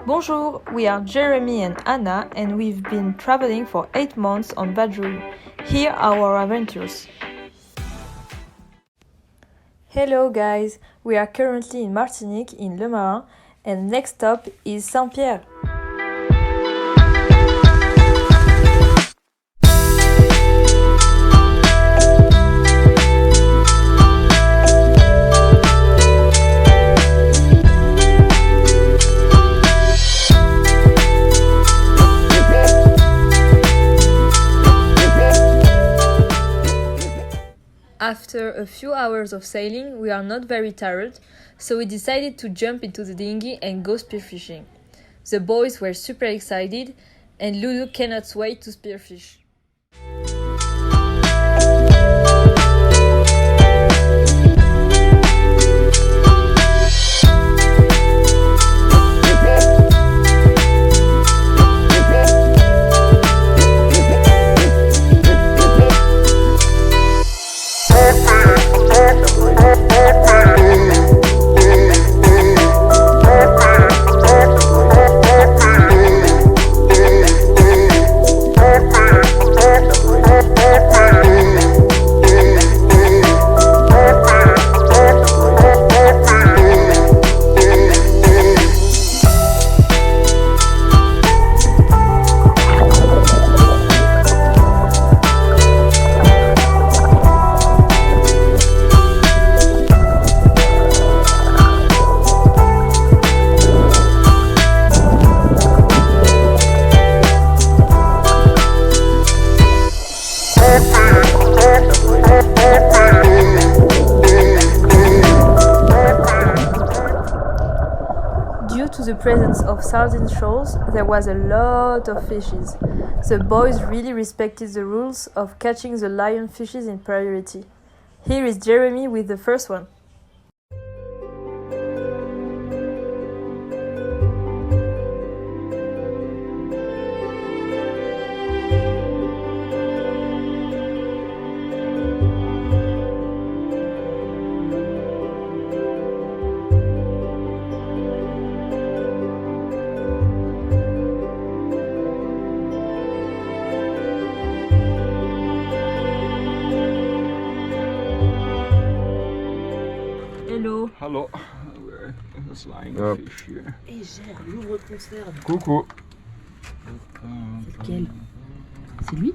Bonjour, we are Jeremy and Anna and we've been traveling for 8 months on Vadrouille. Here are our adventures. Hello guys, we are currently in Martinique in Le Marin and next stop is Saint-Pierre. After a few hours of sailing, we are not very tired, so we decided to jump into the dinghy and go spearfishing. The boys were super excited, and Lulu cannot wait to spearfish. Due to the presence of sardine shoals, there was a lot of fishes. The boys really respected the rules of catching the lionfishes in priority. Here is Jeremy with the first one. Hello. Hallo, dat is lionfish hier. Hé Gère, l'ouvre ton sphère. Coucou. C'est lequel? C'est lui?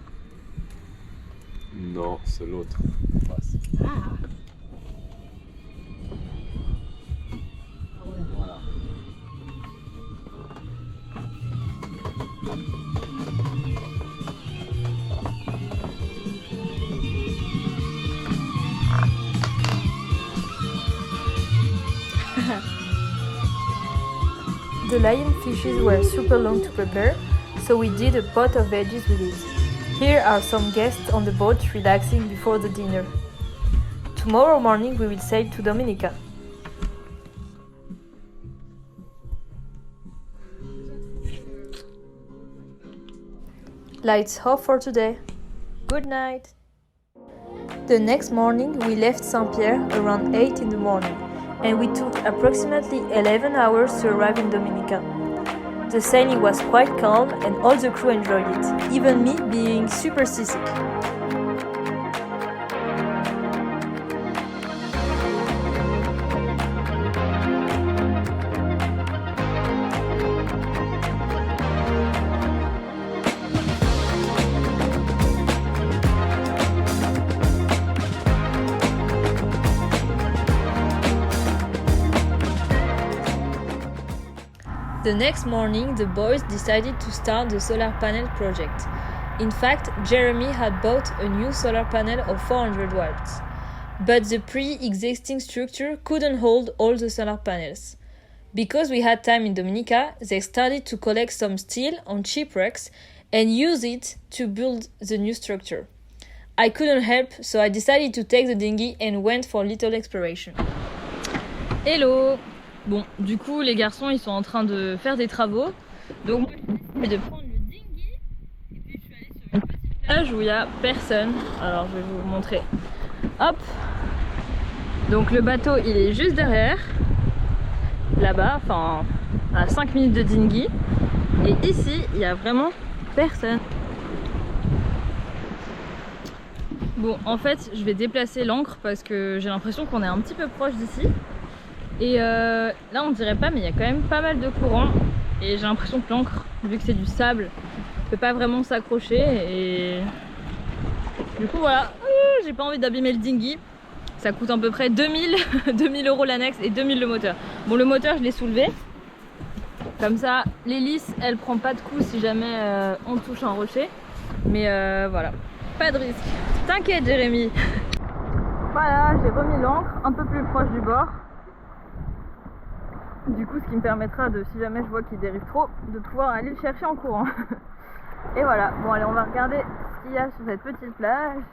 Non, c'est l'autre. Ah. Voilà. The lionfishes were super long to prepare, so we did a pot of veggies with it. Here are some guests on the boat relaxing before the dinner. Tomorrow morning we will sail to Dominica. Lights off for today. Good night! The next morning we left Saint-Pierre around 8 in the morning, and we took approximately 11 hours to arrive in Dominica. The sailing was quite calm and all the crew enjoyed it, even me being super seasick. The next morning, the boys decided to start the solar panel project. In fact, Jeremy had bought a new solar panel of 400 watts. But the pre-existing structure couldn't hold all the solar panels. Because we had time in Dominica, they started to collect some steel on shipwrecks and use it to build the new structure. I couldn't help, so I decided to take the dinghy and went for a little exploration. Hello! Bon, du coup, les garçons, ils sont en train de faire des travaux. Donc, je vais de prendre le dinghy. Et puis, je suis allée sur une petite plage où il n'y a personne. Alors, je vais vous montrer. Hop! Donc, le bateau, il est juste derrière. Là-bas, enfin, à 5 minutes de dinghy. Et ici, il n'y a vraiment personne. Bon, en fait, je vais déplacer l'ancre parce que j'ai l'impression qu'on est un petit peu proche d'ici. Et là, on dirait pas, mais il y a quand même pas mal de courant. Et j'ai l'impression que l'ancre, vu que c'est du sable, peut pas vraiment s'accrocher. Et du coup, voilà, j'ai pas envie d'abîmer le dinghy. Ça coûte à peu près 2000 € l'annexe et 2000 le moteur. Bon, le moteur, je l'ai soulevé. Comme ça, l'hélice, elle prend pas de coup si jamais on touche un rocher. Mais voilà, pas de risque. T'inquiète, Jérémy. Voilà, j'ai remis l'ancre un peu plus proche du bord. Du coup, ce qui me permettra de, si jamais je vois qu'il dérive trop, de pouvoir aller le chercher en courant. Et voilà, bon allez, on va regarder ce qu'il y a sur cette petite plage.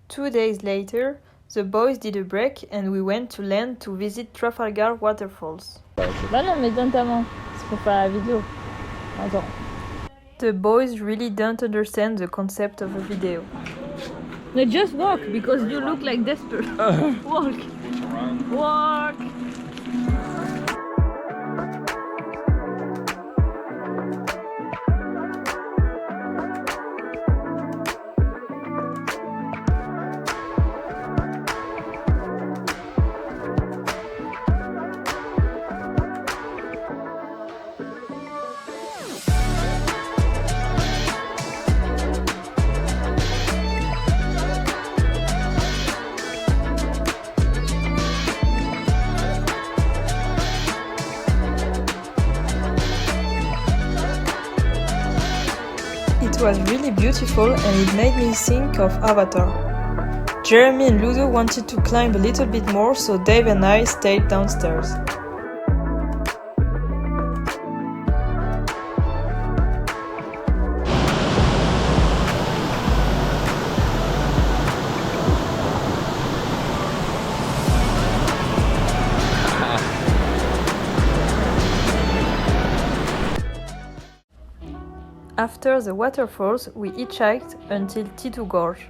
Two days later, the boys did a break and we went to land to visit Trafalgar waterfalls. Bah non, mais donne ta main, c'est pour faire la vidéo. Attends. The boys really don't understand the concept of a video. No, just walk because you look like desperate. Walk. Walk. It was really beautiful and it made me think of Avatar. Jeremy and Ludo wanted to climb a little bit more, so Dave and I stayed downstairs. After the waterfalls, we hitchhiked until Titou Gorge.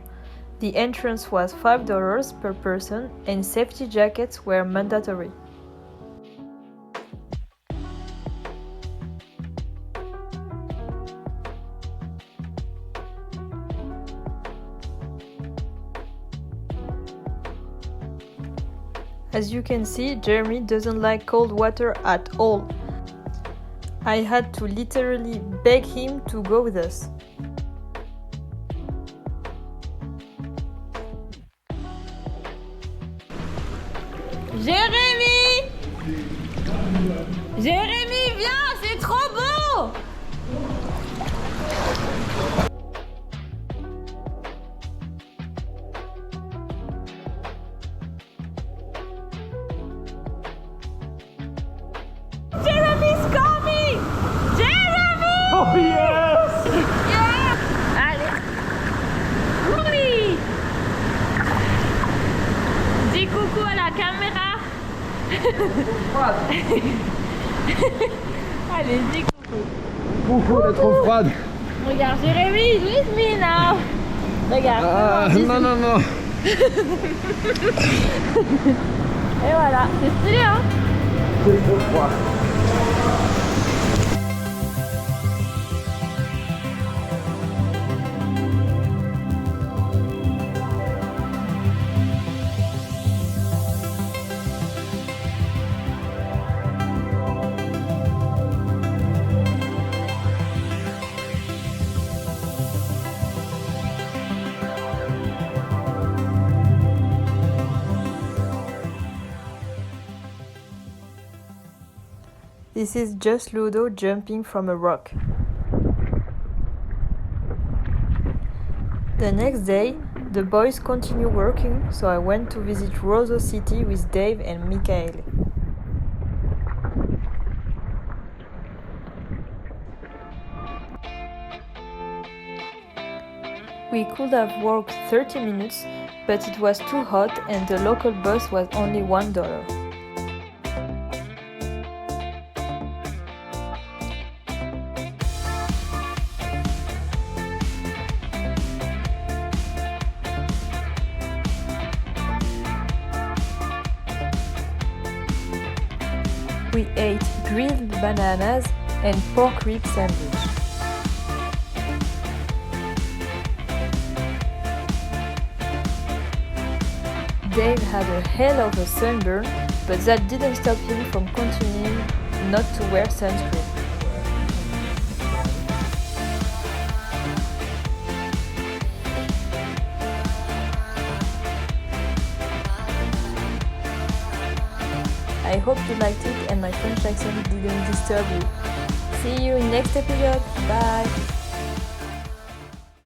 The entrance was $5 per person and safety jackets were mandatory. As you can see, Jeremy doesn't like cold water at all. I had to literally beg him to go with us. Jérémy! Jérémy, viens, c'est trop beau! Jérémy's coming! Jérémy! Oh yes! Yeah! Allez! Oui! Dis coucou à la caméra! Allez, dis coucou! Coucou, elle est trop froide! Regarde, Jérémy, is with me now! Regarde! Ah, non, non, non! Et voilà, c'est stylé, hein? C'est trop froid! This is just Ludo jumping from a rock. The next day, The boys continue working, so I went to visit Rosa City with Dave and Michael. We could have walked 30 minutes, but it was too hot and the local bus was only $1. We ate grilled bananas and pork rib sandwich. Dave had a hell of a sunburn, but that didn't stop him from continuing not to wear sunscreen. I hope you liked it and my French accent didn't disturb you. See you in next episode. Bye!